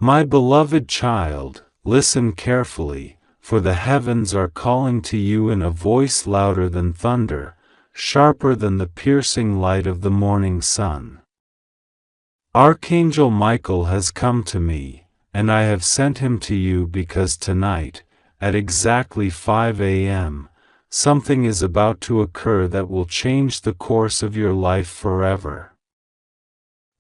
My beloved child, listen carefully, for the heavens are calling to you in a voice louder than thunder, sharper than the piercing light of the morning sun. Archangel Michael has come to me, and I have sent him to you because tonight, at exactly 5 a.m., something is about to occur that will change the course of your life forever.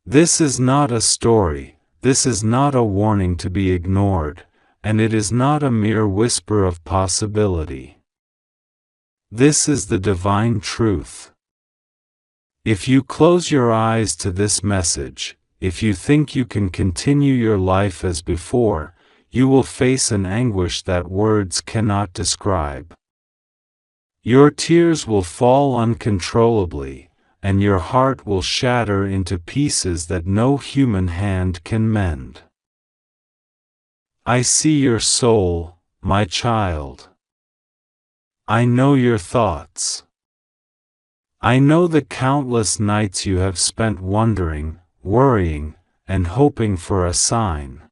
This is not a story, this is not a warning to be ignored, and it is not a mere whisper of possibility. This is the divine truth. If you close your eyes to this message, if you think you can continue your life as before, you will face an anguish that words cannot describe. Your tears will fall uncontrollably, and your heart will shatter into pieces that no human hand can mend. I see your soul, my child. I know your thoughts. I know the countless nights you have spent wondering, worrying, and hoping for a sign.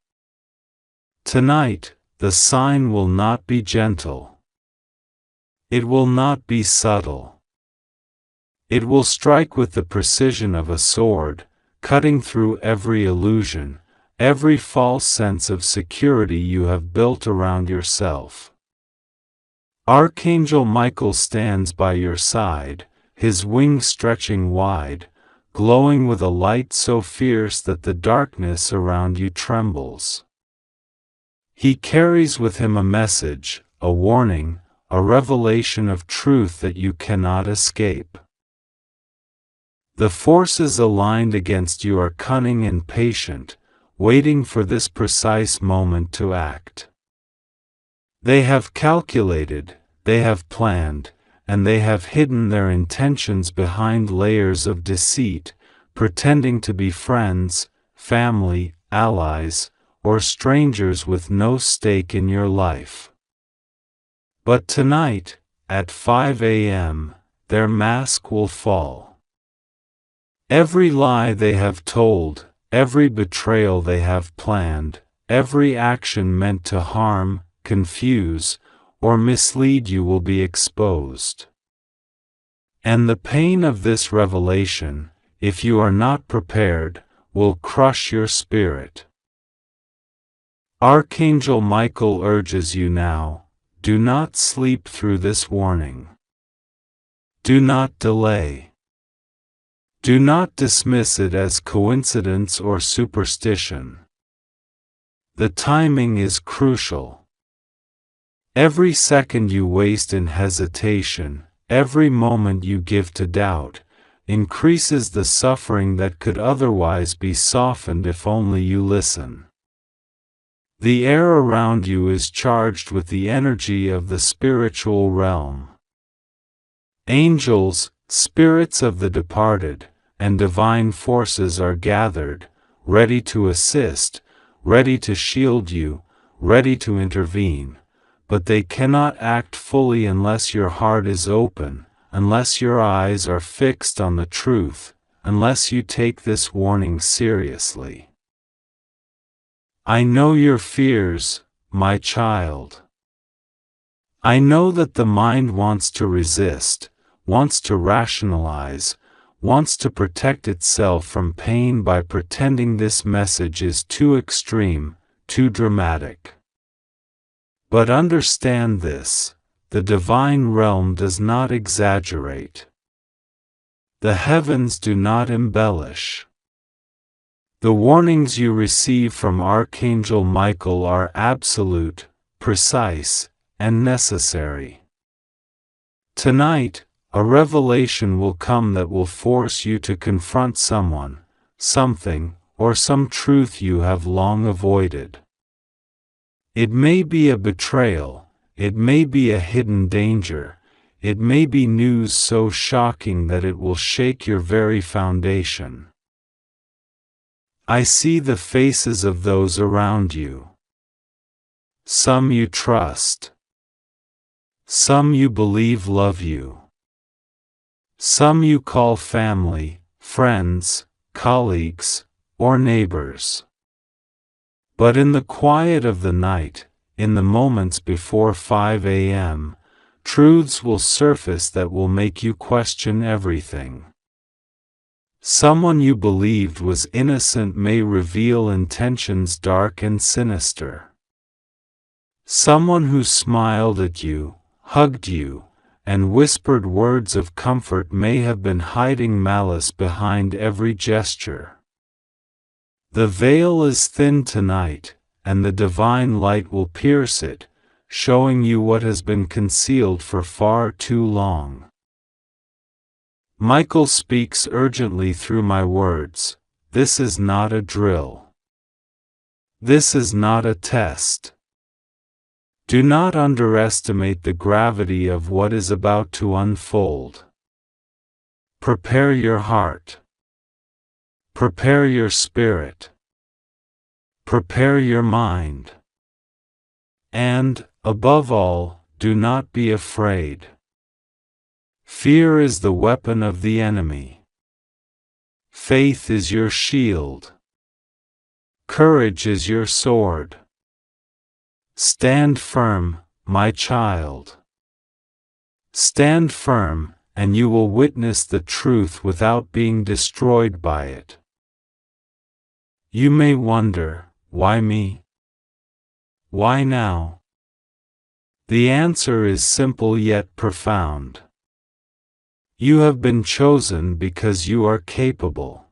Tonight, the sign will not be gentle. It will not be subtle. It will strike with the precision of a sword, cutting through every illusion, every false sense of security you have built around yourself. Archangel Michael stands by your side, his wings stretching wide, glowing with a light so fierce that the darkness around you trembles. He carries with him a message, a warning, a revelation of truth that you cannot escape. The forces aligned against you are cunning and patient, waiting for this precise moment to act. They have calculated, they have planned, and they have hidden their intentions behind layers of deceit, pretending to be friends, family, allies, or strangers with no stake in your life. But tonight, at 5 a.m., their mask will fall. Every lie they have told, every betrayal they have planned, every action meant to harm, confuse, or mislead you will be exposed. And the pain of this revelation, if you are not prepared, will crush your spirit. Archangel Michael urges you now, do not sleep through this warning. Do not delay. Do not dismiss it as coincidence or superstition. The timing is crucial. Every second you waste in hesitation, every moment you give to doubt, increases the suffering that could otherwise be softened if only you listen. The air around you is charged with the energy of the spiritual realm. Angels, spirits of the departed, and divine forces are gathered, ready to assist, ready to shield you, ready to intervene. But they cannot act fully unless your heart is open, unless your eyes are fixed on the truth, unless you take this warning seriously. I know your fears, my child. I know that the mind wants to resist, wants to rationalize, wants to protect itself from pain by pretending this message is too extreme, too dramatic. But understand this, the divine realm does not exaggerate. The heavens do not embellish. The warnings you receive from Archangel Michael are absolute, precise, and necessary. Tonight, a revelation will come that will force you to confront someone, something, or some truth you have long avoided. It may be a betrayal, it may be a hidden danger, it may be news so shocking that it will shake your very foundation. I see the faces of those around you. Some you trust. Some you believe love you. Some you call family, friends, colleagues, or neighbors. But in the quiet of the night, in the moments before 5 a.m., truths will surface that will make you question everything. Someone you believed was innocent may reveal intentions dark and sinister. Someone who smiled at you, hugged you, and whispered words of comfort may have been hiding malice behind every gesture. The veil is thin tonight, and the divine light will pierce it, showing you what has been concealed for far too long. Michael speaks urgently through my words. This is not a drill. This is not a test. Do not underestimate the gravity of what is about to unfold. Prepare your heart. Prepare your spirit. Prepare your mind. And, above all, do not be afraid. Fear is the weapon of the enemy. Faith is your shield. Courage is your sword. Stand firm, my child. Stand firm, and you will witness the truth without being destroyed by it. You may wonder, why me? Why now? The answer is simple yet profound. You have been chosen because you are capable.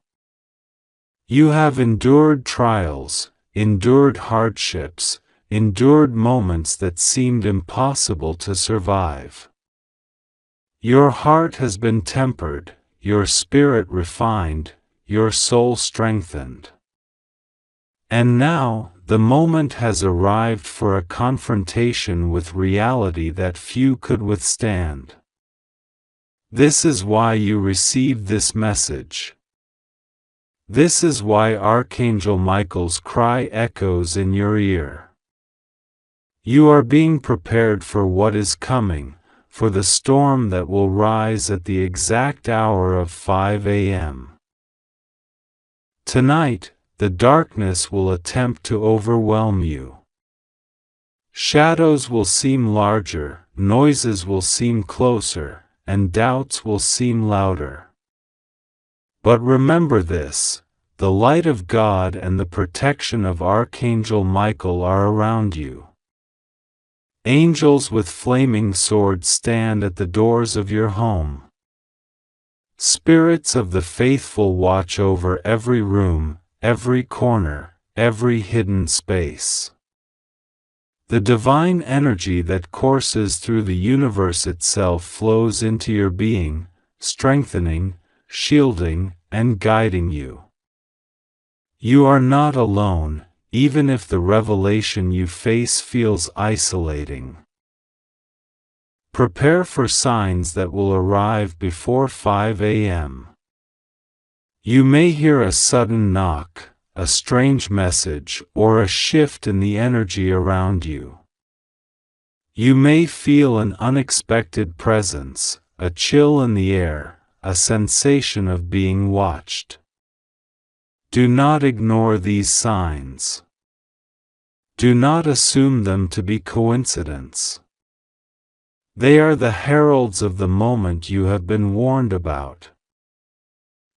You have endured trials, endured hardships, endured moments that seemed impossible to survive. Your heart has been tempered, your spirit refined, your soul strengthened. And now, the moment has arrived for a confrontation with reality that few could withstand. This is why you received this message. This is why Archangel Michael's cry echoes in your ear. You are being prepared for what is coming, for the storm that will rise at the exact hour of 5 a.m. Tonight, the darkness will attempt to overwhelm you. Shadows will seem larger, noises will seem closer, and doubts will seem louder. But remember this: the light of God and the protection of Archangel Michael are around you. Angels with flaming swords stand at the doors of your home. Spirits of the faithful watch over every room, every corner, every hidden space. The divine energy that courses through the universe itself flows into your being, strengthening, shielding, and guiding you. You are not alone, even if the revelation you face feels isolating. Prepare for signs that will arrive before 5 a.m. You may hear a sudden knock, a strange message, or a shift in the energy around you. You may feel an unexpected presence, a chill in the air, a sensation of being watched. Do not ignore these signs. Do not assume them to be coincidence. They are the heralds of the moment you have been warned about.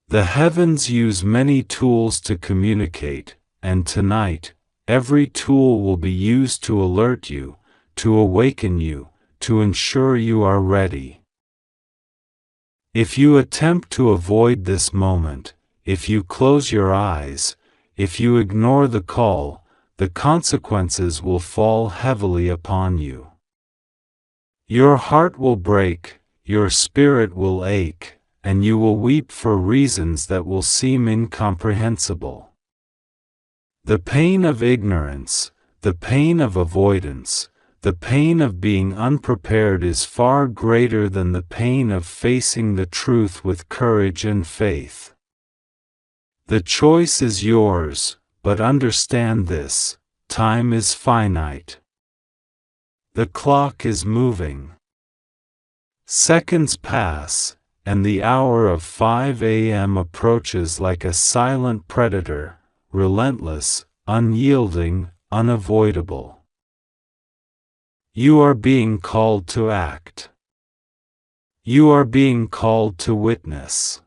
The heavens use many tools to communicate, and tonight, every tool will be used to alert you, to awaken you, to ensure you are ready. If you attempt to avoid this moment, if you close your eyes, if you ignore the call, the consequences will fall heavily upon you. Your heart will break, your spirit will ache, and you will weep for reasons that will seem incomprehensible. The pain of ignorance, the pain of avoidance, the pain of being unprepared is far greater than the pain of facing the truth with courage and faith. The choice is yours, but understand this: time is finite. The clock is moving. Seconds pass, and the hour of 5 a.m. approaches like a silent predator, relentless, unyielding, unavoidable. You are being called to act. You are being called to witness.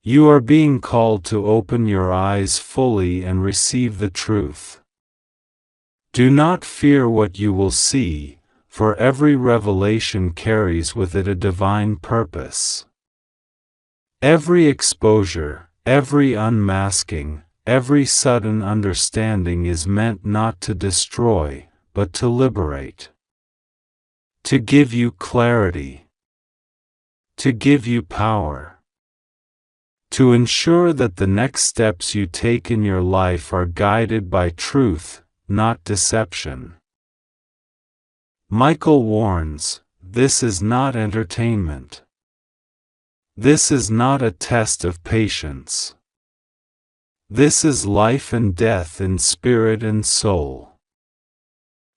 You are being called to open your eyes fully and receive the truth. Do not fear what you will see, for every revelation carries with it a divine purpose. Every exposure, every unmasking, every sudden understanding is meant not to destroy, but to liberate. To give you clarity. To give you power. To ensure that the next steps you take in your life are guided by truth, not deception. Michael warns, this is not entertainment. This is not a test of patience. This is life and death in spirit and soul.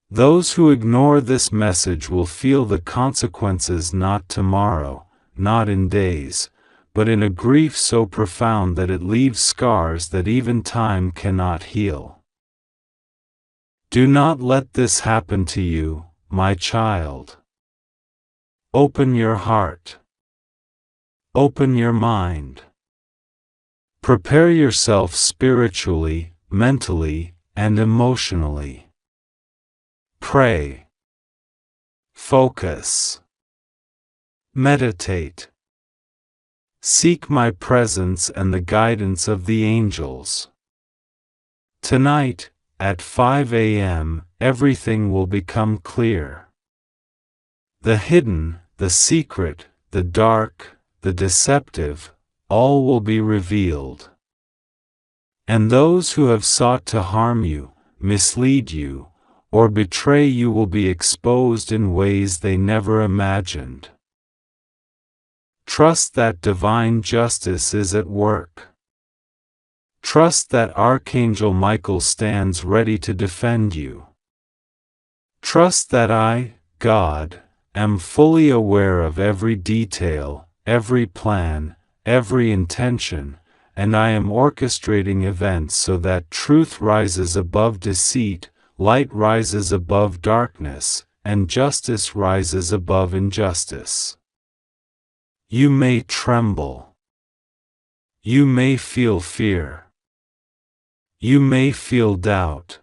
Those who ignore this message will feel the consequences not tomorrow, not in days, but in a grief so profound that it leaves scars that even time cannot heal. Do not let this happen to you, my child. Open your heart. Open your mind. Prepare yourself spiritually, mentally, and emotionally. Pray. Focus. Meditate. Seek my presence and the guidance of the angels. Tonight, at 5 a.m., everything will become clear. The hidden, the secret, the dark, the deceptive, all will be revealed. And those who have sought to harm you, mislead you, or betray you will be exposed in ways they never imagined. Trust that divine justice is at work. Trust that Archangel Michael stands ready to defend you. Trust that I, God, am fully aware of every detail, every plan, every intention, and I am orchestrating events so that truth rises above deceit, light rises above darkness, and justice rises above injustice. You may tremble. You may feel fear. You may feel doubt.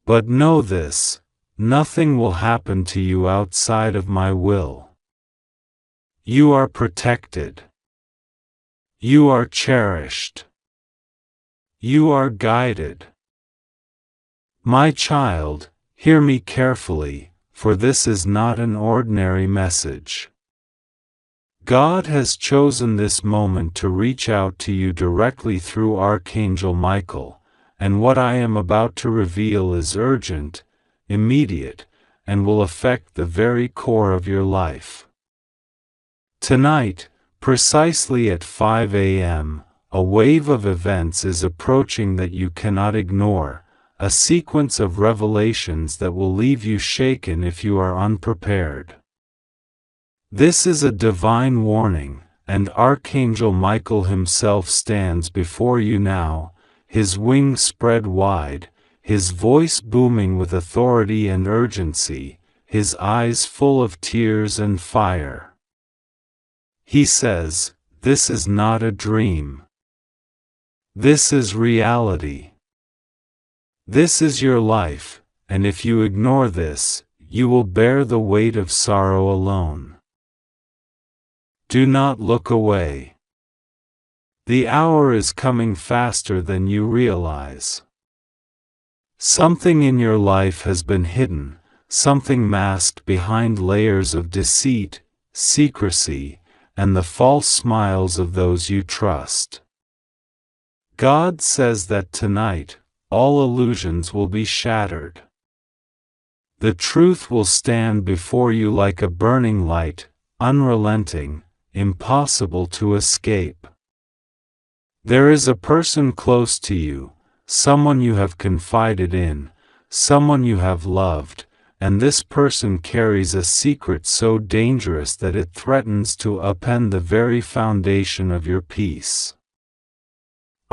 But know this, nothing will happen to you outside of my will. You are protected. You are cherished. You are guided. My child, hear me carefully, for this is not an ordinary message. God has chosen this moment to reach out to you directly through Archangel Michael, and what I am about to reveal is urgent, immediate, and will affect the very core of your life. Tonight, precisely at 5 a.m., a wave of events is approaching that you cannot ignore, a sequence of revelations that will leave you shaken if you are unprepared. This is a divine warning, and Archangel Michael himself stands before you now, his wings spread wide, his voice booming with authority and urgency, his eyes full of tears and fire. He says, "This is not a dream. This is reality. This is your life, and if you ignore this, you will bear the weight of sorrow alone. Do not look away. The hour is coming faster than you realize. Something in your life has been hidden, something masked behind layers of deceit, secrecy, and the false smiles of those you trust. God says that tonight, all illusions will be shattered. The truth will stand before you like a burning light, unrelenting, impossible to escape. There is a person close to you, someone you have confided in, someone you have loved, and this person carries a secret so dangerous that it threatens to upend the very foundation of your peace.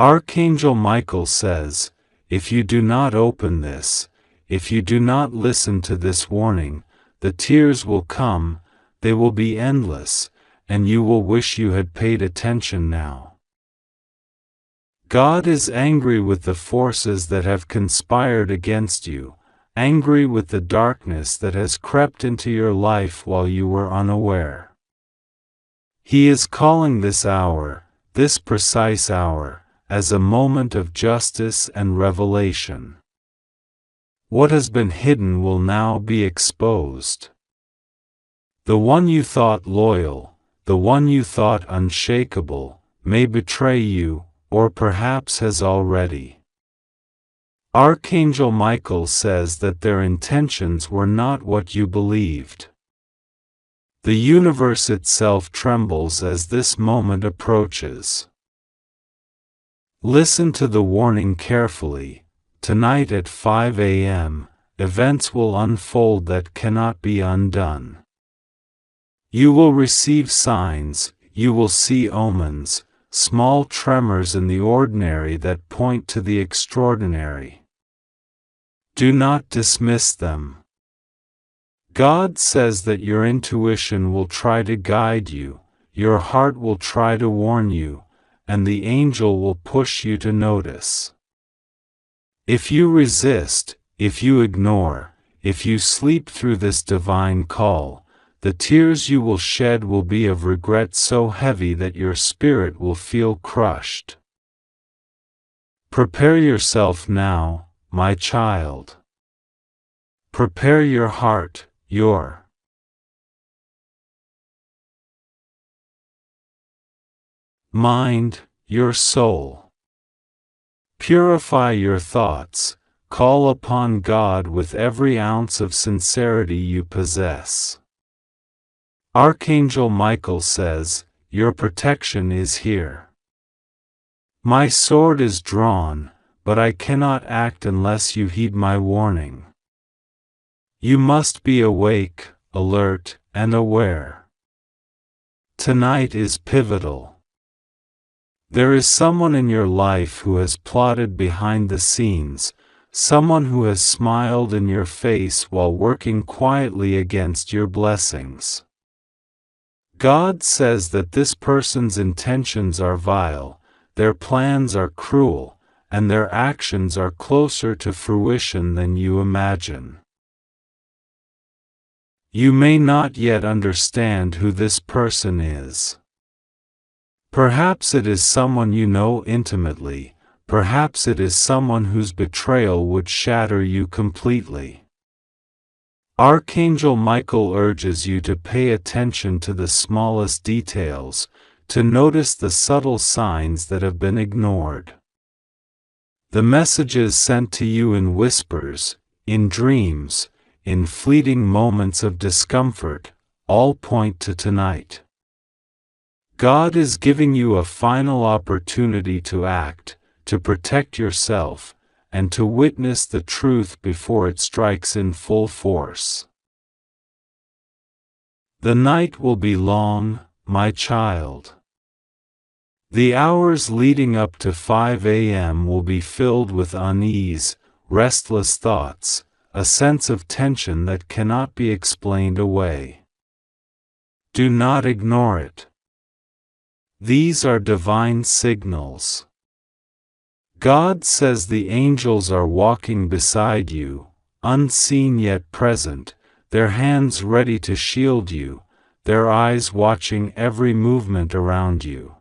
Archangel Michael says, if you do not open this, if you do not listen to this warning, the tears will come, they will be endless, and you will wish you had paid attention now. God is angry with the forces that have conspired against you, angry with the darkness that has crept into your life while you were unaware. He is calling this hour, this precise hour, as a moment of justice and revelation. What has been hidden will now be exposed. The one you thought loyal, the one you thought unshakable, may betray you, or perhaps has already. Archangel Michael says that their intentions were not what you believed. The universe itself trembles as this moment approaches. Listen to the warning carefully. Tonight at 5 a.m., events will unfold that cannot be undone. You will receive signs, you will see omens, small tremors in the ordinary that point to the extraordinary. Do not dismiss them. God says that your intuition will try to guide you, your heart will try to warn you, and the angel will push you to notice. If you resist, if you ignore, if you sleep through this divine call, the tears you will shed will be of regret so heavy that your spirit will feel crushed. Prepare yourself now, my child. Prepare your heart, your mind, your soul. Purify your thoughts, call upon God with every ounce of sincerity you possess. Archangel Michael says, your protection is here. My sword is drawn, but I cannot act unless you heed my warning. You must be awake, alert, and aware. Tonight is pivotal. There is someone in your life who has plotted behind the scenes, someone who has smiled in your face while working quietly against your blessings. God says that this person's intentions are vile, their plans are cruel, and their actions are closer to fruition than you imagine. You may not yet understand who this person is. Perhaps it is someone you know intimately, perhaps it is someone whose betrayal would shatter you completely. Archangel Michael urges you to pay attention to the smallest details, to notice the subtle signs that have been ignored. The messages sent to you in whispers, in dreams, in fleeting moments of discomfort, all point to tonight. God is giving you a final opportunity to act, to protect yourself, and to witness the truth before it strikes in full force. The night will be long, my child. The hours leading up to 5 a.m. will be filled with unease, restless thoughts, a sense of tension that cannot be explained away. Do not ignore it. These are divine signals. God says the angels are walking beside you, unseen yet present, their hands ready to shield you, their eyes watching every movement around you.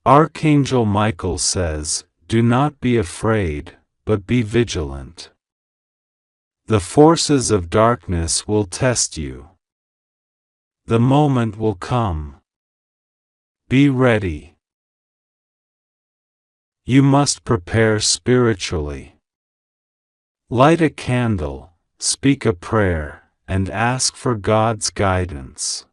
Archangel Michael says, do not be afraid, but be vigilant. The forces of darkness will test you. The moment will come. Be ready. You must prepare spiritually. Light a candle, speak a prayer, and ask for God's guidance.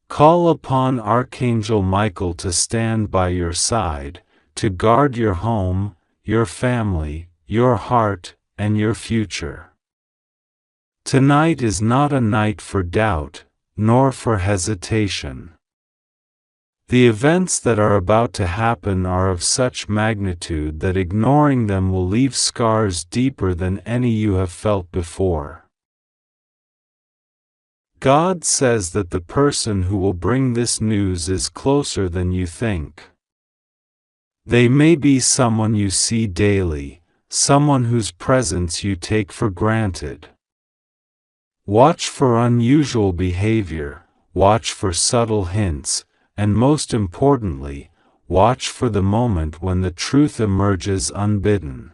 Call upon Archangel Michael to stand by your side, to guard your home, your family, your heart, and your future. Tonight is not a night for doubt, nor for hesitation. The events that are about to happen are of such magnitude that ignoring them will leave scars deeper than any you have felt before. God says that the person who will bring this news is closer than you think. They may be someone you see daily, someone whose presence you take for granted. Watch for unusual behavior, watch for subtle hints, and most importantly, watch for the moment when the truth emerges unbidden.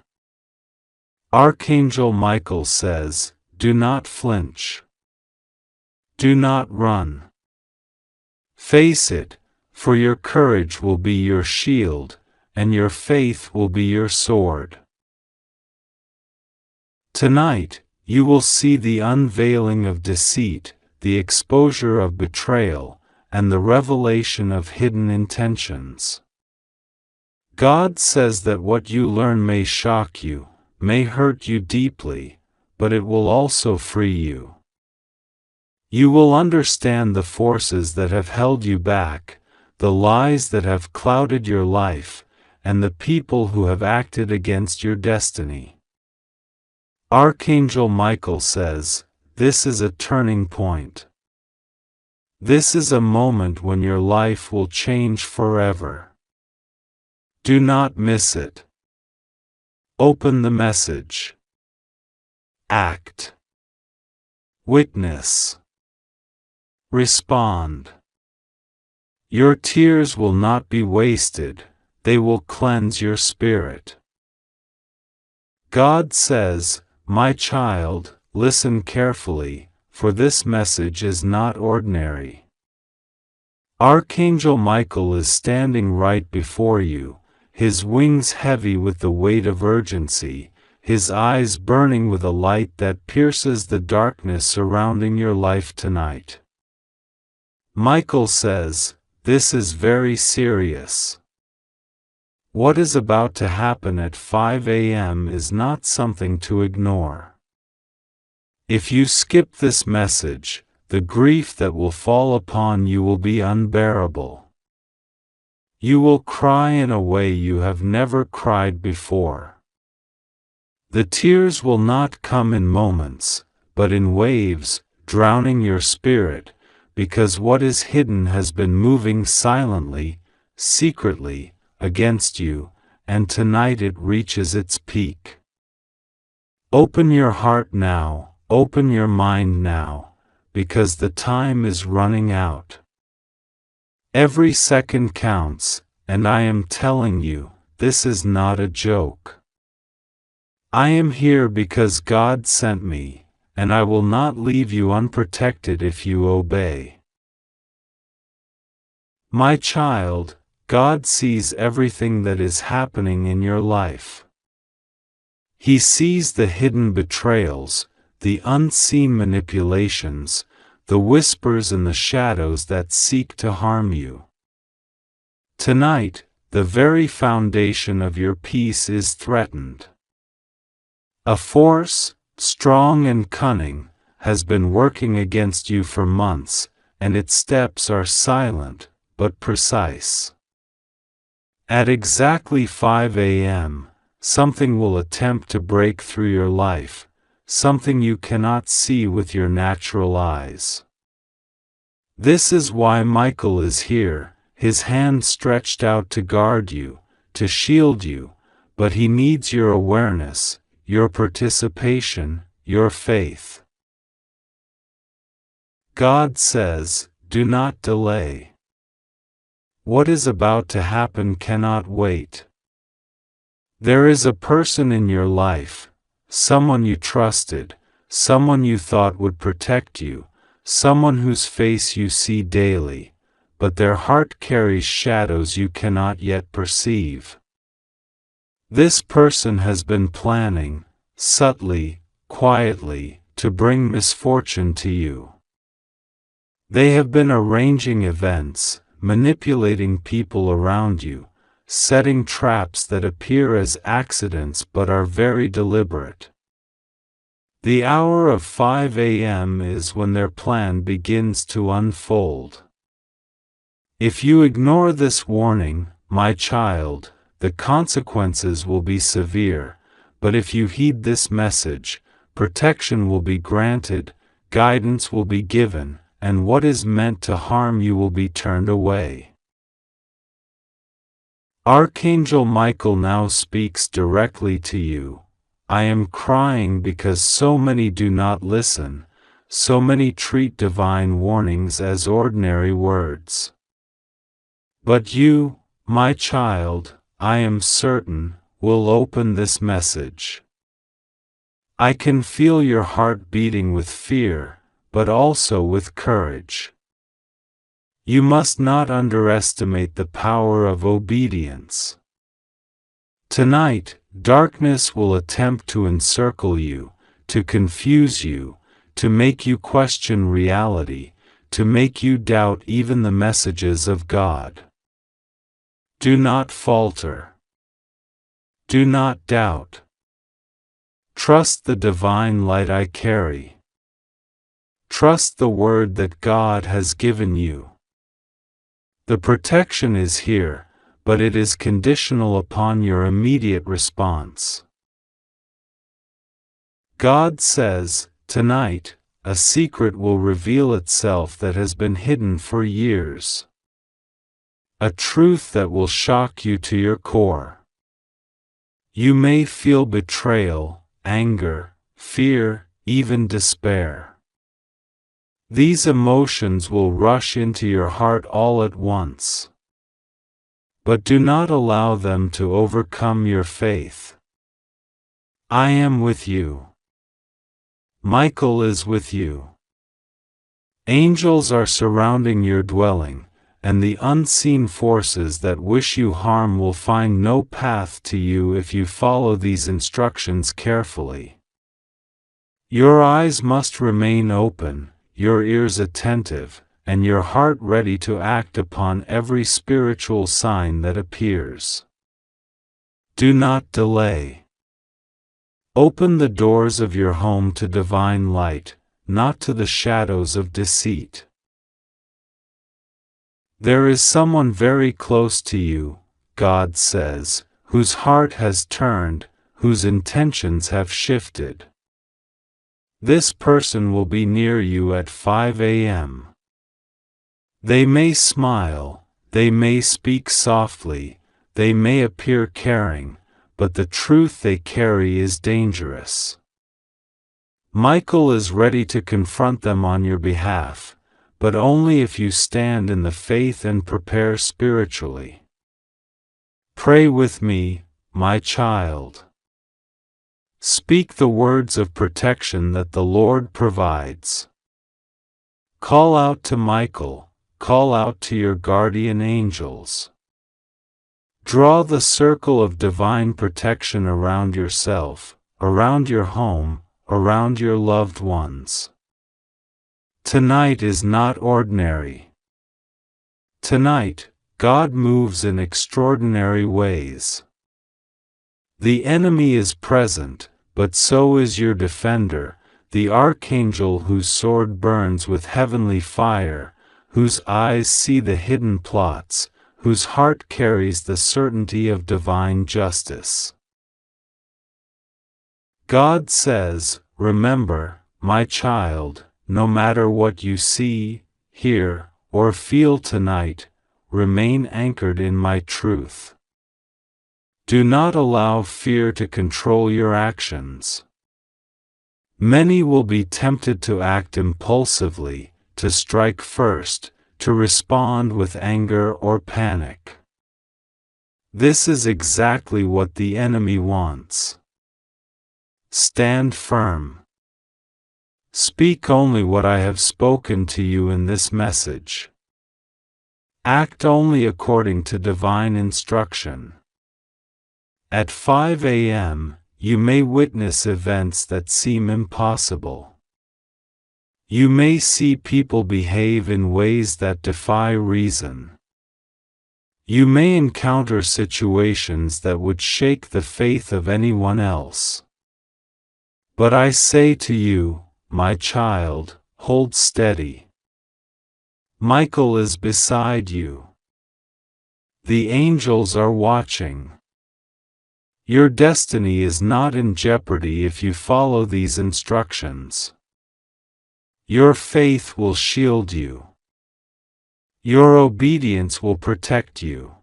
Archangel Michael says, "Do not flinch. Do not run. Face it, for your courage will be your shield, and your faith will be your sword." Tonight, you will see the unveiling of deceit, the exposure of betrayal, and the revelation of hidden intentions. God says that what you learn may shock you, may hurt you deeply, but it will also free you. You will understand the forces that have held you back, the lies that have clouded your life, and the people who have acted against your destiny. Archangel Michael says, this is a turning point. This is a moment when your life will change forever. Do not miss it. Open the message. Act. Witness. Respond. Your tears will not be wasted, they will cleanse your spirit. God says, "My child, listen carefully, for this message is not ordinary." Archangel Michael is standing right before you, his wings heavy with the weight of urgency, his eyes burning with a light that pierces the darkness surrounding your life tonight. Michael says, "This is very serious. What is about to happen at 5 a.m. is not something to ignore. If you skip this message, the grief that will fall upon you will be unbearable. You will cry in a way you have never cried before. The tears will not come in moments, but in waves, drowning your spirit, because what is hidden has been moving silently, secretly, against you, and tonight it reaches its peak. Open your heart now, open your mind now, because the time is running out. Every second counts, and I am telling you, this is not a joke. I am here because God sent me, and I will not leave you unprotected if you obey. My child, God sees everything that is happening in your life. He sees the hidden betrayals, the unseen manipulations, the whispers and the shadows that seek to harm you. Tonight, the very foundation of your peace is threatened. A force, strong and cunning, has been working against you for months, and its steps are silent, but precise. At exactly 5 a.m., something will attempt to break through your life, something you cannot see with your natural eyes. This is why Michael is here, his hand stretched out to guard you, to shield you, but he needs your awareness, your participation, your faith. God says, do not delay. What is about to happen cannot wait. There is a person in your life, someone you trusted, someone you thought would protect you, someone whose face you see daily, but their heart carries shadows you cannot yet perceive. This person has been planning, subtly, quietly, to bring misfortune to you. They have been arranging events, manipulating people around you, setting traps that appear as accidents but are very deliberate. The hour of 5 a.m. is when their plan begins to unfold. If you ignore this warning, my child, the consequences will be severe, but if you heed this message, protection will be granted, guidance will be given, and what is meant to harm you will be turned away. Archangel Michael now speaks directly to you. I am crying because so many do not listen, so many treat divine warnings as ordinary words. But you, my child, I am certain, will open this message. I can feel your heart beating with fear, but also with courage. You must not underestimate the power of obedience. Tonight, darkness will attempt to encircle you, to confuse you, to make you question reality, to make you doubt even the messages of God. Do not falter. Do not doubt. Trust the divine light I carry. Trust the word that God has given you. The protection is here, but it is conditional upon your immediate response. God says, tonight, a secret will reveal itself that has been hidden for years. A truth that will shock you to your core. You may feel betrayal, anger, fear, even despair. These emotions will rush into your heart all at once. But do not allow them to overcome your faith. I am with you. Michael is with you. Angels are surrounding your dwelling, and the unseen forces that wish you harm will find no path to you if you follow these instructions carefully. Your eyes must remain open, your ears attentive, and your heart ready to act upon every spiritual sign that appears. Do not delay. Open the doors of your home to divine light, not to the shadows of deceit. There is someone very close to you, God says, whose heart has turned, whose intentions have shifted. This person will be near you at 5 a.m. They may smile, they may speak softly, they may appear caring, but the truth they carry is dangerous. Michael is ready to confront them on your behalf, but only if you stand in the faith and prepare spiritually. Pray with me, my child. Speak the words of protection that the Lord provides. Call out to Michael, call out to your guardian angels. Draw the circle of divine protection around yourself, around your home, around your loved ones. Tonight is not ordinary. Tonight, God moves in extraordinary ways. The enemy is present, but so is your defender, the archangel whose sword burns with heavenly fire, whose eyes see the hidden plots, whose heart carries the certainty of divine justice. God says, remember, my child, no matter what you see, hear, or feel tonight, remain anchored in my truth. Do not allow fear to control your actions. Many will be tempted to act impulsively, to strike first, to respond with anger or panic. This is exactly what the enemy wants. Stand firm. Speak only what I have spoken to you in this message. Act only according to divine instruction. At 5 a.m., you may witness events that seem impossible. You may see people behave in ways that defy reason. You may encounter situations that would shake the faith of anyone else. But I say to you, my child, hold steady. Michael is beside you. The angels are watching. Your destiny is not in jeopardy if you follow these instructions. Your faith will shield you. Your obedience will protect you.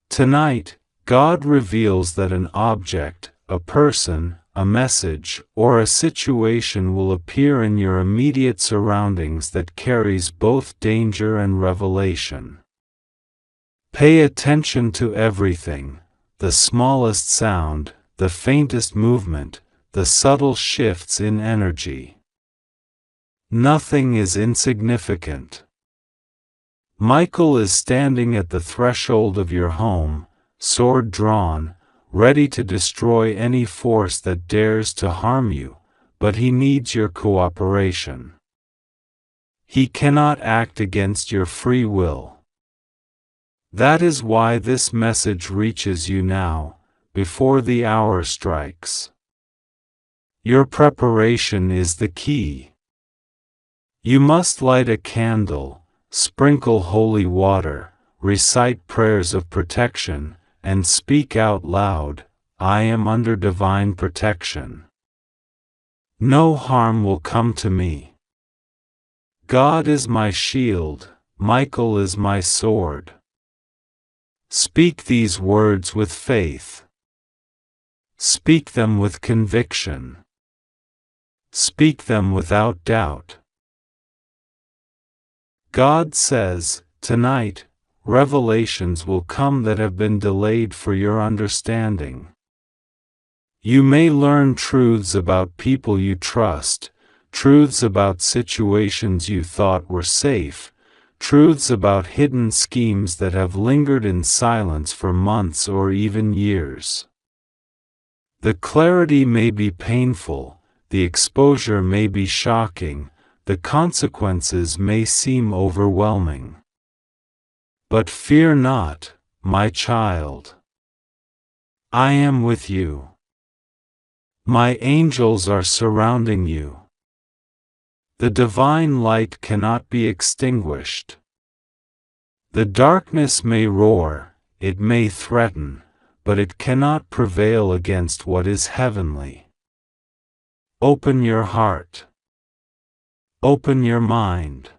Tonight, God reveals that an object, a person, a message, or a situation will appear in your immediate surroundings that carries both danger and revelation. Pay attention to everything, the smallest sound, the faintest movement, the subtle shifts in energy. Nothing is insignificant. Michael is standing at the threshold of your home, sword drawn, ready to destroy any force that dares to harm you, but he needs your cooperation. He cannot act against your free will. That is why this message reaches you now, before the hour strikes. Your preparation is the key. You must light a candle, sprinkle holy water, recite prayers of protection, and speak out loud, "I am under divine protection. No harm will come to me. God is my shield, Michael is my sword." Speak these words with faith. Speak them with conviction. Speak them without doubt. God says, tonight, revelations will come that have been delayed for your understanding. You may learn truths about people you trust, truths about situations you thought were safe, truths about hidden schemes that have lingered in silence for months or even years. The clarity may be painful, the exposure may be shocking, the consequences may seem overwhelming. But fear not, my child. I am with you. My angels are surrounding you. The divine light cannot be extinguished. The darkness may roar, it may threaten, but it cannot prevail against what is heavenly. Open your heart. Open your mind.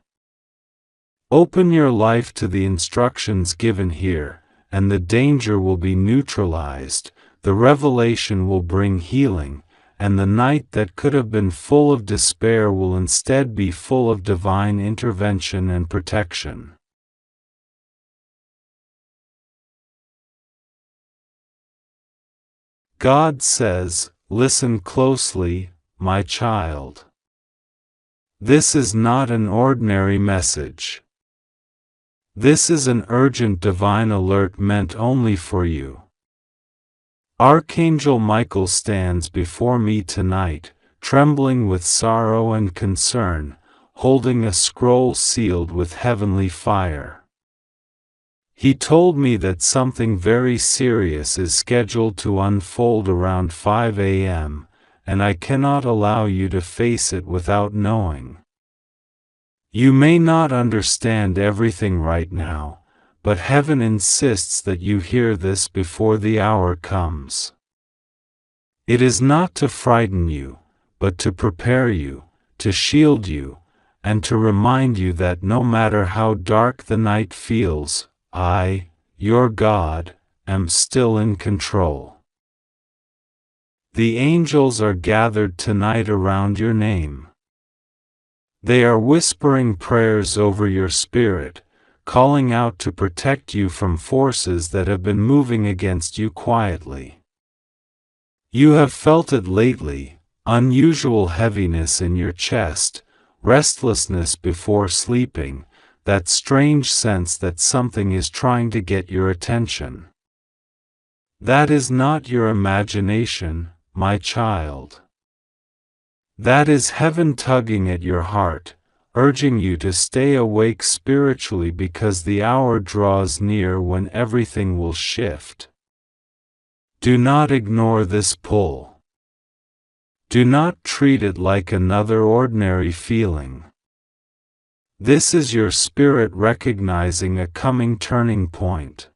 Open your life to the instructions given here, and the danger will be neutralized, the revelation will bring healing, and the night that could have been full of despair will instead be full of divine intervention and protection. God says, "Listen closely, my child. This is not an ordinary message. This is an urgent divine alert meant only for you. Archangel Michael stands before me tonight, trembling with sorrow and concern, holding a scroll sealed with heavenly fire. He told me that something very serious is scheduled to unfold around 5 a.m., and I cannot allow you to face it without knowing. You may not understand everything right now, but heaven insists that you hear this before the hour comes. It is not to frighten you, but to prepare you, to shield you, and to remind you that no matter how dark the night feels, I, your God, am still in control. The angels are gathered tonight around your name. They are whispering prayers over your spirit, calling out to protect you from forces that have been moving against you quietly. You have felt it lately, unusual heaviness in your chest, restlessness before sleeping, that strange sense that something is trying to get your attention. That is not your imagination, my child. That is heaven tugging at your heart, urging you to stay awake spiritually because the hour draws near when everything will shift. Do not ignore this pull. Do not treat it like another ordinary feeling. This is your spirit recognizing a coming turning point.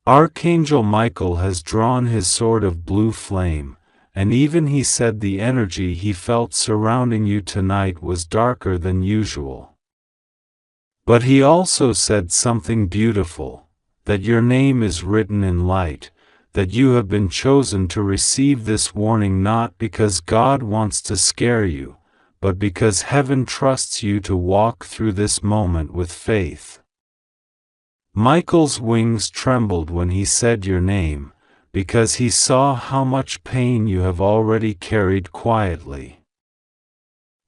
Archangel Michael has drawn his sword of blue flame, and even he said the energy he felt surrounding you tonight was darker than usual. But he also said something beautiful, that your name is written in light, that you have been chosen to receive this warning not because God wants to scare you, but because heaven trusts you to walk through this moment with faith. Michael's wings trembled when he said your name, because he saw how much pain you have already carried quietly.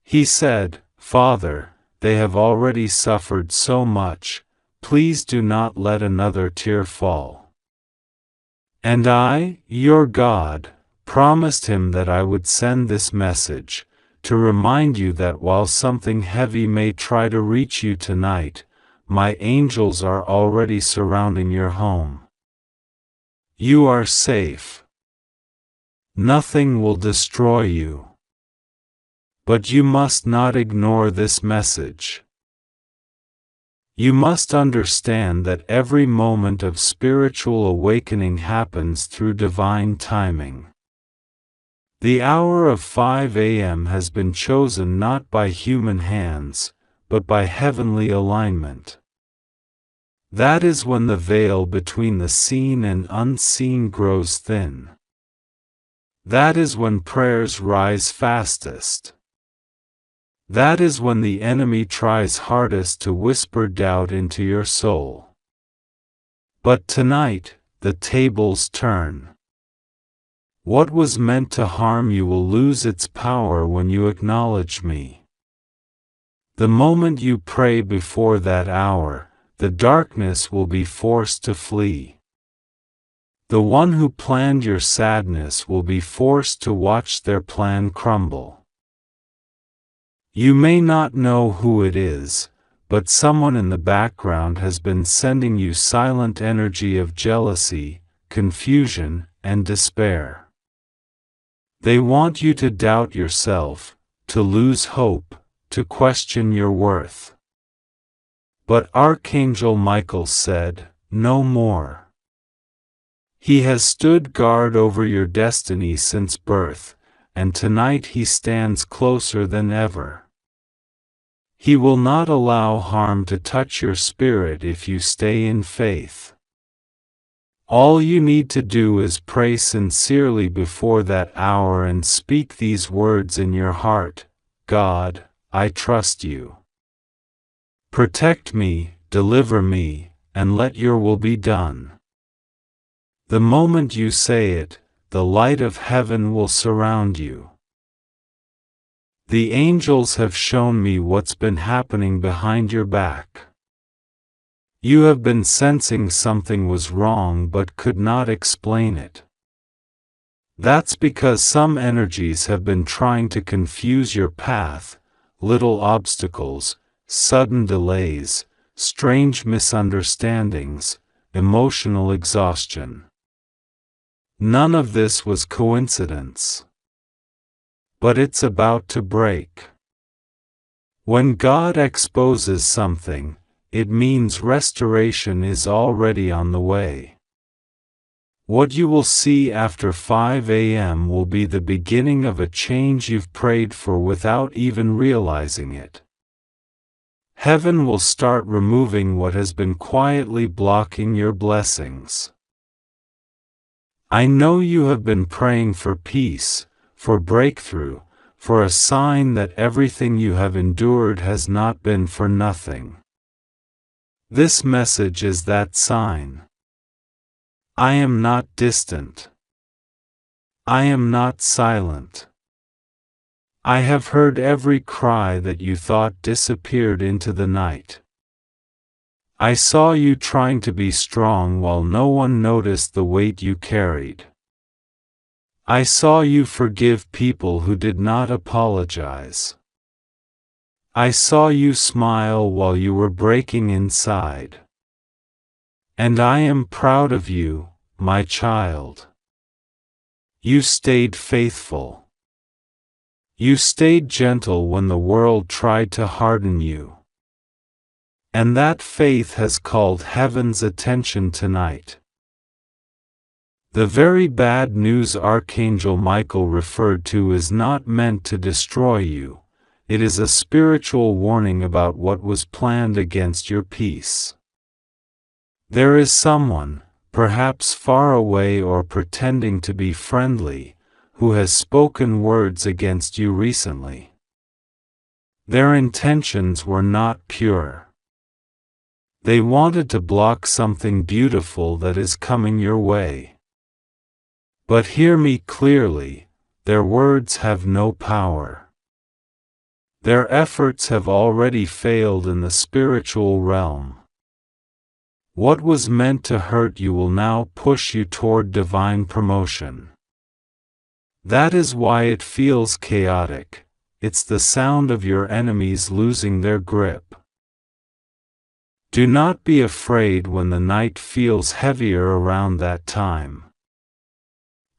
He said, "Father, they have already suffered so much, please do not let another tear fall." And I, your God, promised him that I would send this message, to remind you that while something heavy may try to reach you tonight, my angels are already surrounding your home. You are safe. Nothing will destroy you. But you must not ignore this message. You must understand that every moment of spiritual awakening happens through divine timing. The hour of 5 a.m. has been chosen not by human hands, but by heavenly alignment. That is when the veil between the seen and unseen grows thin. That is when prayers rise fastest. That is when the enemy tries hardest to whisper doubt into your soul. But tonight, the tables turn. What was meant to harm you will lose its power when you acknowledge me. The moment you pray before that hour, the darkness will be forced to flee. The one who planned your sadness will be forced to watch their plan crumble. You may not know who it is, but someone in the background has been sending you silent energy of jealousy, confusion, and despair. They want you to doubt yourself, to lose hope, to question your worth. But Archangel Michael said, "No more." He has stood guard over your destiny since birth, and tonight he stands closer than ever. He will not allow harm to touch your spirit if you stay in faith. All you need to do is pray sincerely before that hour and speak these words in your heart: God, I trust you. Protect me, deliver me, and let your will be done. The moment you say it, the light of heaven will surround you. The angels have shown me what's been happening behind your back. You have been sensing something was wrong but could not explain it. That's because some energies have been trying to confuse your path, little obstacles, sudden delays, strange misunderstandings, emotional exhaustion. None of this was coincidence. But it's about to break. When God exposes something, it means restoration is already on the way. What you will see after 5 a.m. will be the beginning of a change you've prayed for without even realizing it. Heaven will start removing what has been quietly blocking your blessings. I know you have been praying for peace, for breakthrough, for a sign that everything you have endured has not been for nothing. This message is that sign. I am not distant. I am not silent. I have heard every cry that you thought disappeared into the night. I saw you trying to be strong while no one noticed the weight you carried. I saw you forgive people who did not apologize. I saw you smile while you were breaking inside. And I am proud of you, my child. You stayed faithful. You stayed gentle when the world tried to harden you. And that faith has called heaven's attention tonight. The very bad news Archangel Michael referred to is not meant to destroy you. It is a spiritual warning about what was planned against your peace. There is someone, perhaps far away or pretending to be friendly, who has spoken words against you recently. Their intentions were not pure. They wanted to block something beautiful that is coming your way. But hear me clearly, their words have no power. Their efforts have already failed in the spiritual realm. What was meant to hurt you will now push you toward divine promotion. That is why it feels chaotic. It's the sound of your enemies losing their grip. Do not be afraid when the night feels heavier around that time.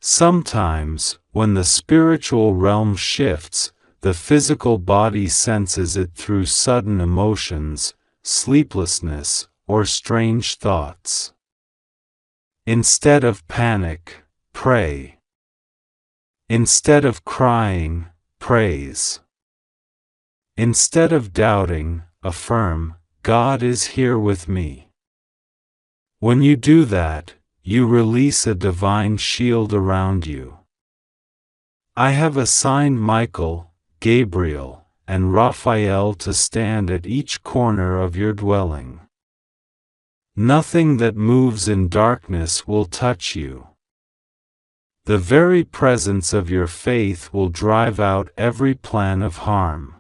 Sometimes, when the spiritual realm shifts, the physical body senses it through sudden emotions, sleeplessness, or strange thoughts. Instead of panic, pray. Instead of crying, praise. Instead of doubting, affirm, God is here with me. When you do that, you release a divine shield around you. I have assigned Michael, Gabriel, and Raphael to stand at each corner of your dwelling. Nothing that moves in darkness will touch you. The very presence of your faith will drive out every plan of harm.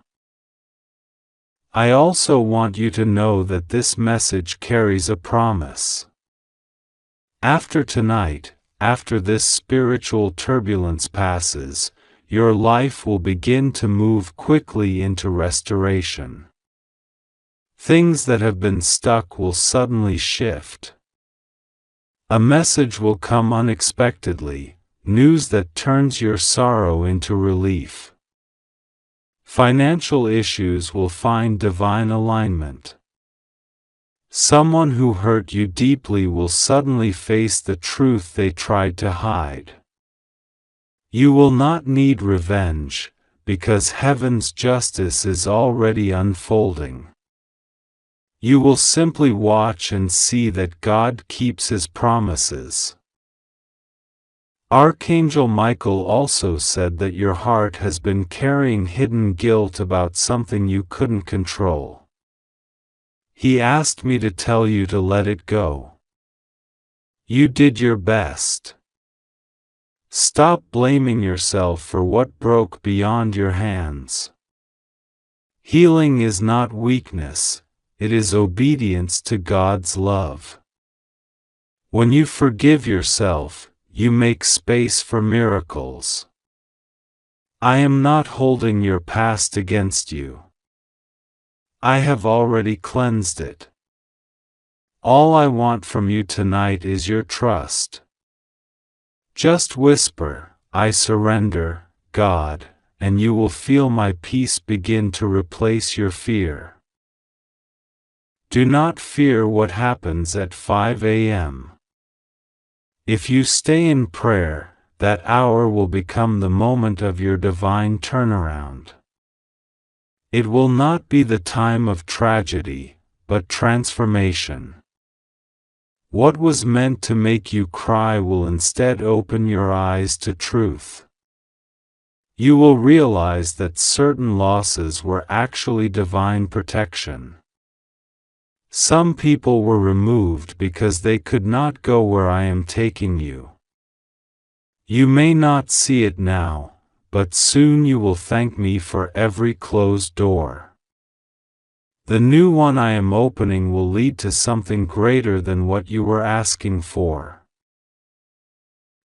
I also want you to know that this message carries a promise. After tonight, after this spiritual turbulence passes, your life will begin to move quickly into restoration. Things that have been stuck will suddenly shift. A message will come unexpectedly, news that turns your sorrow into relief. Financial issues will find divine alignment. Someone who hurt you deeply will suddenly face the truth they tried to hide. You will not need revenge, because heaven's justice is already unfolding. You will simply watch and see that God keeps His promises. Archangel Michael also said that your heart has been carrying hidden guilt about something you couldn't control. He asked me to tell you to let it go. You did your best. Stop blaming yourself for what broke beyond your hands. Healing is not weakness, it is obedience to God's love. When you forgive yourself, you make space for miracles. I am not holding your past against you. I have already cleansed it. All I want from you tonight is your trust. Just whisper, I surrender, God, and you will feel my peace begin to replace your fear. Do not fear what happens at 5 a.m. If you stay in prayer, that hour will become the moment of your divine turnaround. It will not be the time of tragedy, but transformation. What was meant to make you cry will instead open your eyes to truth. You will realize that certain losses were actually divine protection. Some people were removed because they could not go where I am taking you. You may not see it now, but soon you will thank me for every closed door. The new one I am opening will lead to something greater than what you were asking for.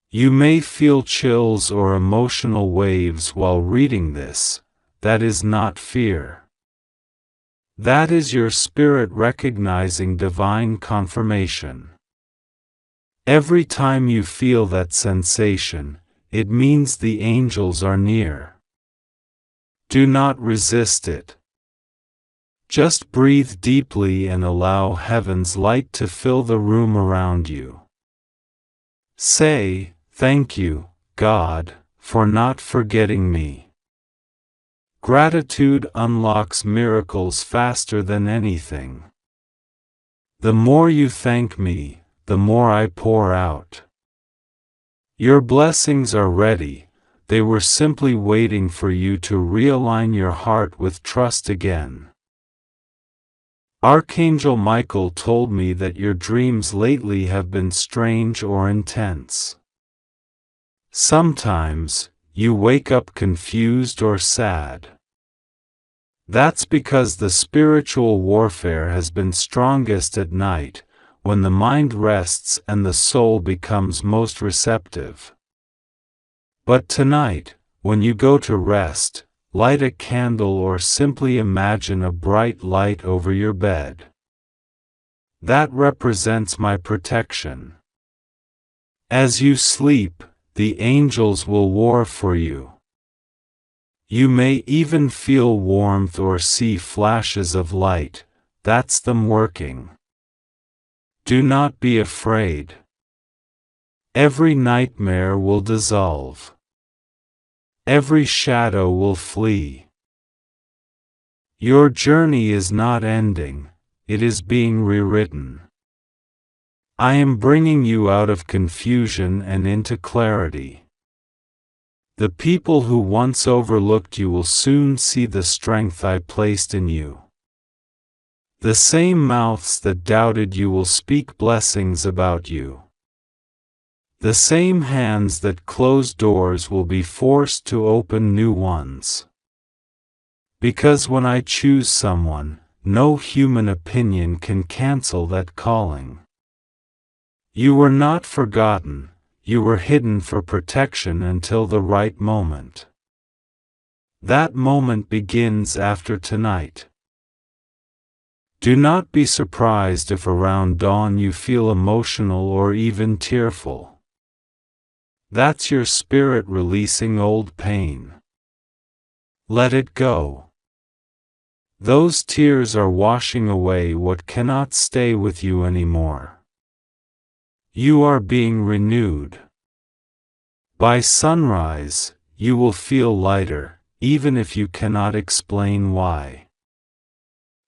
You may feel chills or emotional waves while reading this. That is not fear. That is your spirit recognizing divine confirmation. Every time you feel that sensation, it means the angels are near. Do not resist it. Just breathe deeply and allow heaven's light to fill the room around you. Say, "Thank you, God, for not forgetting me." Gratitude unlocks miracles faster than anything. The more you thank me, the more I pour out. Your blessings are ready, they were simply waiting for you to realign your heart with trust again. Archangel Michael told me that your dreams lately have been strange or intense. Sometimes, you wake up confused or sad. That's because the spiritual warfare has been strongest at night, when the mind rests and the soul becomes most receptive. But tonight, when you go to rest, light a candle or simply imagine a bright light over your bed. That represents my protection. As you sleep, the angels will war for you. You may even feel warmth or see flashes of light, that's them working. Do not be afraid. Every nightmare will dissolve. Every shadow will flee. Your journey is not ending, it is being rewritten. I am bringing you out of confusion and into clarity. The people who once overlooked you will soon see the strength I placed in you. The same mouths that doubted you will speak blessings about you. The same hands that closed doors will be forced to open new ones. Because when I choose someone, no human opinion can cancel that calling. You were not forgotten, you were hidden for protection until the right moment. That moment begins after tonight. Do not be surprised if around dawn you feel emotional or even tearful. That's your spirit releasing old pain. Let it go. Those tears are washing away what cannot stay with you anymore. You are being renewed. By sunrise, you will feel lighter, even if you cannot explain why.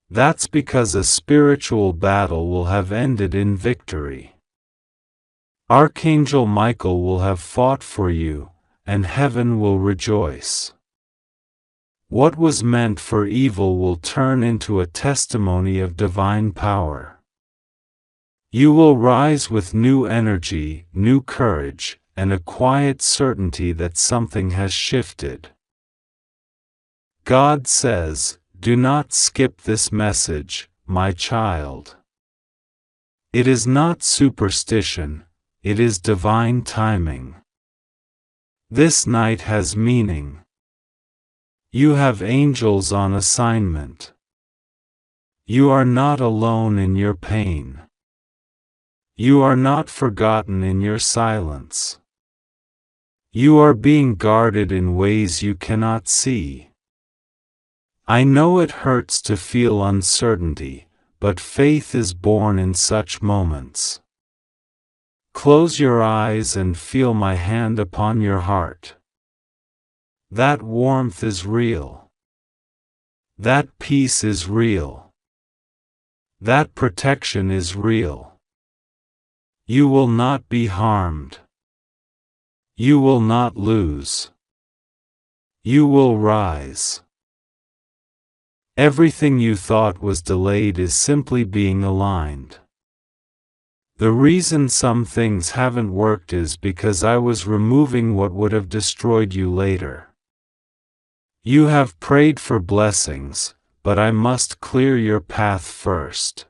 That's because a spiritual battle will have ended in victory. Archangel Michael will have fought for you, and heaven will rejoice. What was meant for evil will turn into a testimony of divine power. You will rise with new energy, new courage, and a quiet certainty that something has shifted. God says, "Do not skip this message, my child." It is not superstition. It is divine timing. This night has meaning. You have angels on assignment. You are not alone in your pain. You are not forgotten in your silence. You are being guarded in ways you cannot see. I know it hurts to feel uncertainty, but faith is born in such moments. Close your eyes and feel my hand upon your heart. That warmth is real. That peace is real. That protection is real. You will not be harmed. You will not lose. You will rise. Everything you thought was delayed is simply being aligned. The reason some things haven't worked is because I was removing what would have destroyed you later. You have prayed for blessings, but I must clear your path first.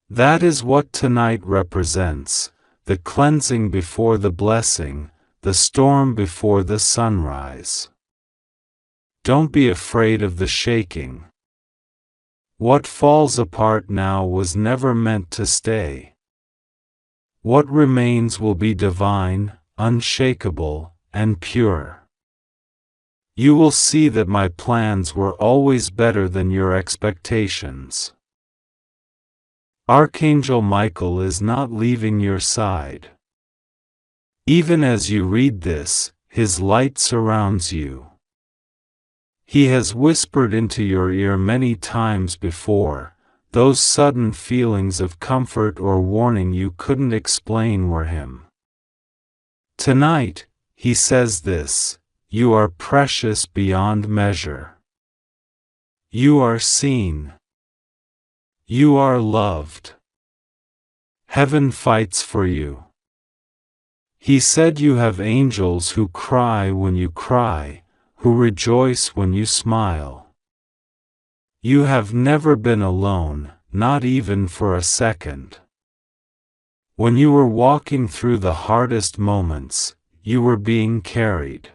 That is what tonight represents, the cleansing before the blessing, the storm before the sunrise. Don't be afraid of the shaking. What falls apart now was never meant to stay. What remains will be divine, unshakable, and pure. You will see that my plans were always better than your expectations. Archangel Michael is not leaving your side. Even as you read this, his light surrounds you. He has whispered into your ear many times before. Those sudden feelings of comfort or warning you couldn't explain were him. Tonight, he says this: you are precious beyond measure. You are seen. You are loved. Heaven fights for you. He said you have angels who cry when you cry, who rejoice when you smile. You have never been alone, not even for a second. When you were walking through the hardest moments, you were being carried.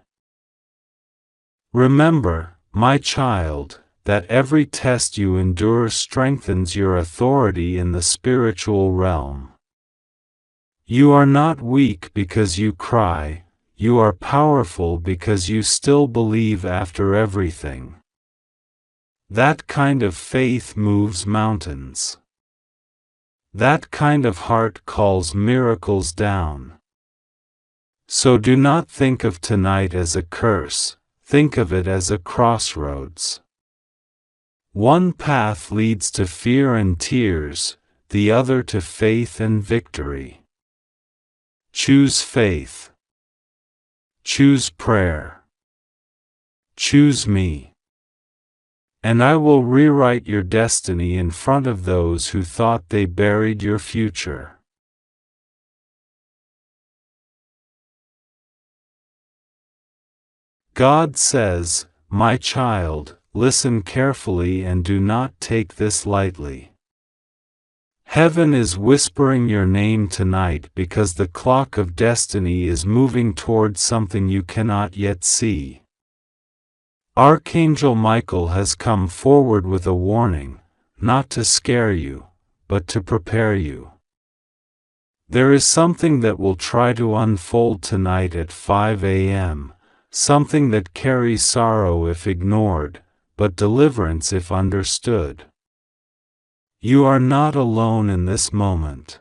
Remember, my child, that every test you endure strengthens your authority in the spiritual realm. You are not weak because you cry, you are powerful because you still believe after everything. That kind of faith moves mountains. That kind of heart calls miracles down. So do not think of tonight as a curse, think of it as a crossroads. One path leads to fear and tears, the other to faith and victory. Choose faith. Choose prayer. Choose me. And I will rewrite your destiny in front of those who thought they buried your future. God says, my child, listen carefully and do not take this lightly. Heaven is whispering your name tonight because the clock of destiny is moving towards something you cannot yet see. Archangel Michael has come forward with a warning, not to scare you, but to prepare you. There is something that will try to unfold tonight at 5 a.m., something that carries sorrow if ignored, but deliverance if understood. You are not alone in this moment.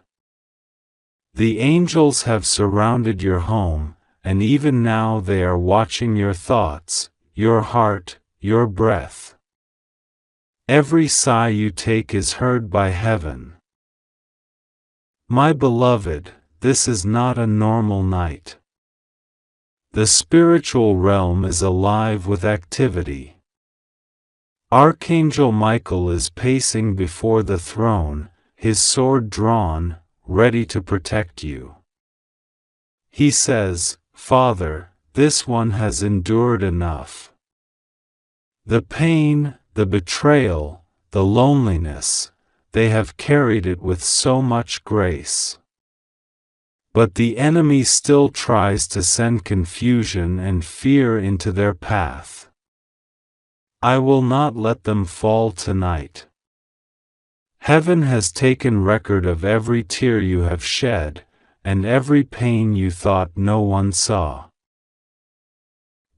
The angels have surrounded your home, and even now they are watching your thoughts, your heart, your breath. Every sigh you take is heard by heaven. My beloved, this is not a normal night. The spiritual realm is alive with activity. Archangel Michael is pacing before the throne, his sword drawn, ready to protect you. He says, Father, this one has endured enough. The pain, the betrayal, the loneliness, they have carried it with so much grace. But the enemy still tries to send confusion and fear into their path. I will not let them fall tonight. Heaven has taken record of every tear you have shed, and every pain you thought no one saw.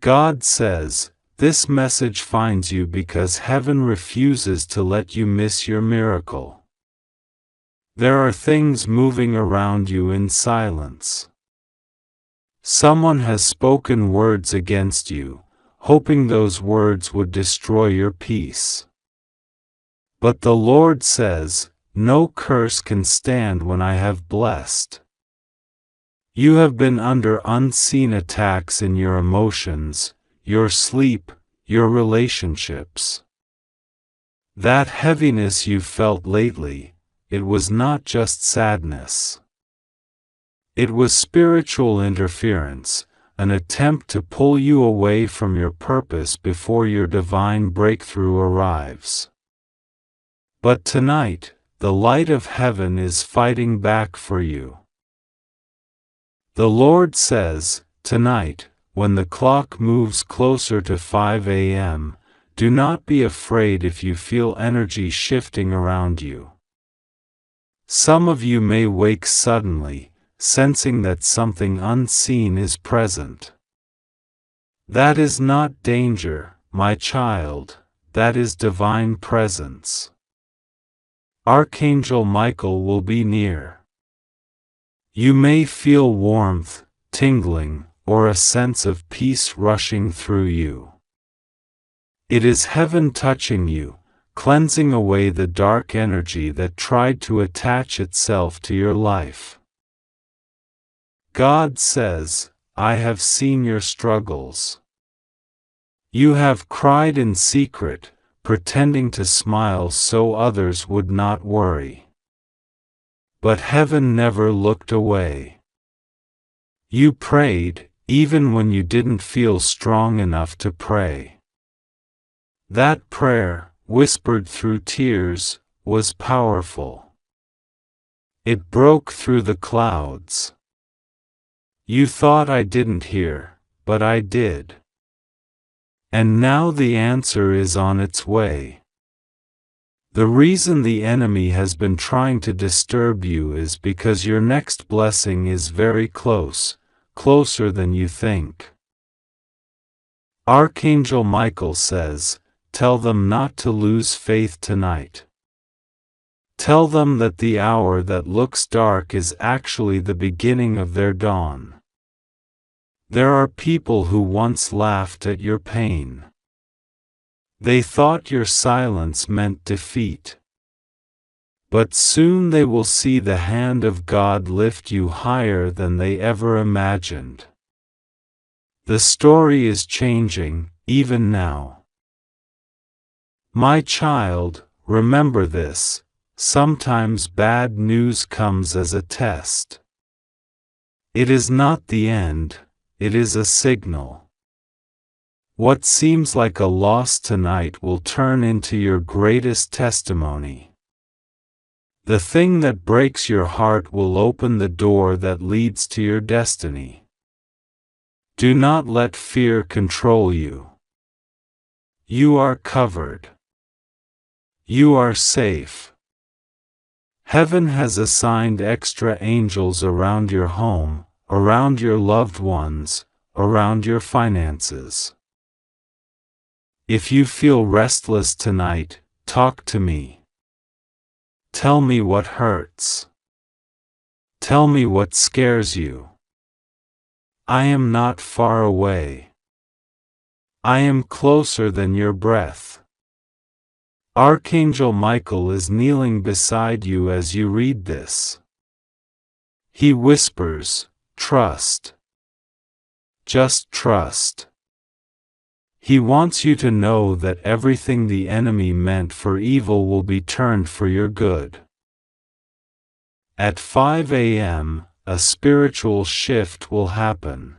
God says, this message finds you because heaven refuses to let you miss your miracle. There are things moving around you in silence. Someone has spoken words against you, hoping those words would destroy your peace. But the Lord says, no curse can stand when I have blessed. You have been under unseen attacks in your emotions, your sleep, your relationships. That heaviness you felt lately, it was not just sadness. It was spiritual interference, an attempt to pull you away from your purpose before your divine breakthrough arrives. But tonight, the light of heaven is fighting back for you. The Lord says, tonight, when the clock moves closer to 5 a.m., do not be afraid if you feel energy shifting around you. Some of you may wake suddenly, sensing that something unseen is present. That is not danger, my child, that is divine presence. Archangel Michael will be near. You may feel warmth, tingling, or a sense of peace rushing through you. It is heaven touching you, cleansing away the dark energy that tried to attach itself to your life. God says, I have seen your struggles. You have cried in secret, pretending to smile so others would not worry. But heaven never looked away. You prayed, even when you didn't feel strong enough to pray. That prayer, whispered through tears, was powerful. It broke through the clouds. You thought I didn't hear, but I did. And now the answer is on its way. The reason the enemy has been trying to disturb you is because your next blessing is very close, closer than you think. Archangel Michael says, tell them not to lose faith tonight. Tell them that the hour that looks dark is actually the beginning of their dawn. There are people who once laughed at your pain. They thought your silence meant defeat. But soon they will see the hand of God lift you higher than they ever imagined. The story is changing, even now. My child, remember this, sometimes bad news comes as a test. It is not the end, it is a signal. What seems like a loss tonight will turn into your greatest testimony. The thing that breaks your heart will open the door that leads to your destiny. Do not let fear control you. You are covered. You are safe. Heaven has assigned extra angels around your home, around your loved ones, around your finances. If you feel restless tonight, talk to me. Tell me what hurts. Tell me what scares you. I am not far away. I am closer than your breath. Archangel Michael is kneeling beside you as you read this. He whispers, trust. Just trust. He wants you to know that everything the enemy meant for evil will be turned for your good. At 5 a.m., a spiritual shift will happen.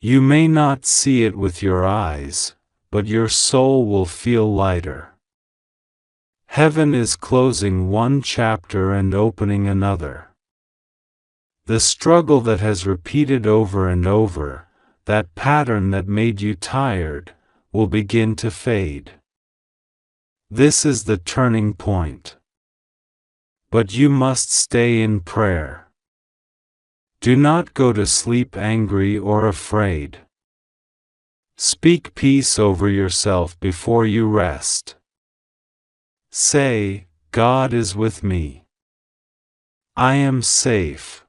You may not see it with your eyes, but your soul will feel lighter. Heaven is closing one chapter and opening another. The struggle that has repeated over and over, that pattern that made you tired, will begin to fade. This is the turning point. But you must stay in prayer. Do not go to sleep angry or afraid. Speak peace over yourself before you rest. Say, God is with me. I am safe.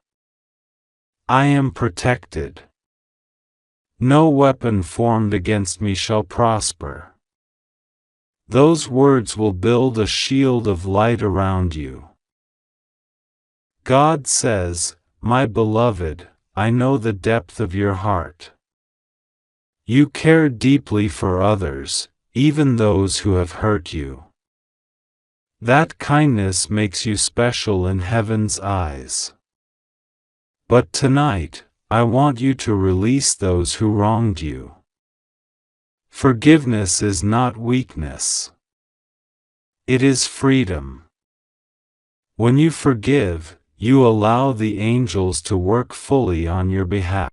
I am protected. No weapon formed against me shall prosper. Those words will build a shield of light around you. God says, my beloved, I know the depth of your heart. You care deeply for others, even those who have hurt you. That kindness makes you special in heaven's eyes. But tonight, I want you to release those who wronged you. Forgiveness is not weakness. It is freedom. When you forgive, you allow the angels to work fully on your behalf.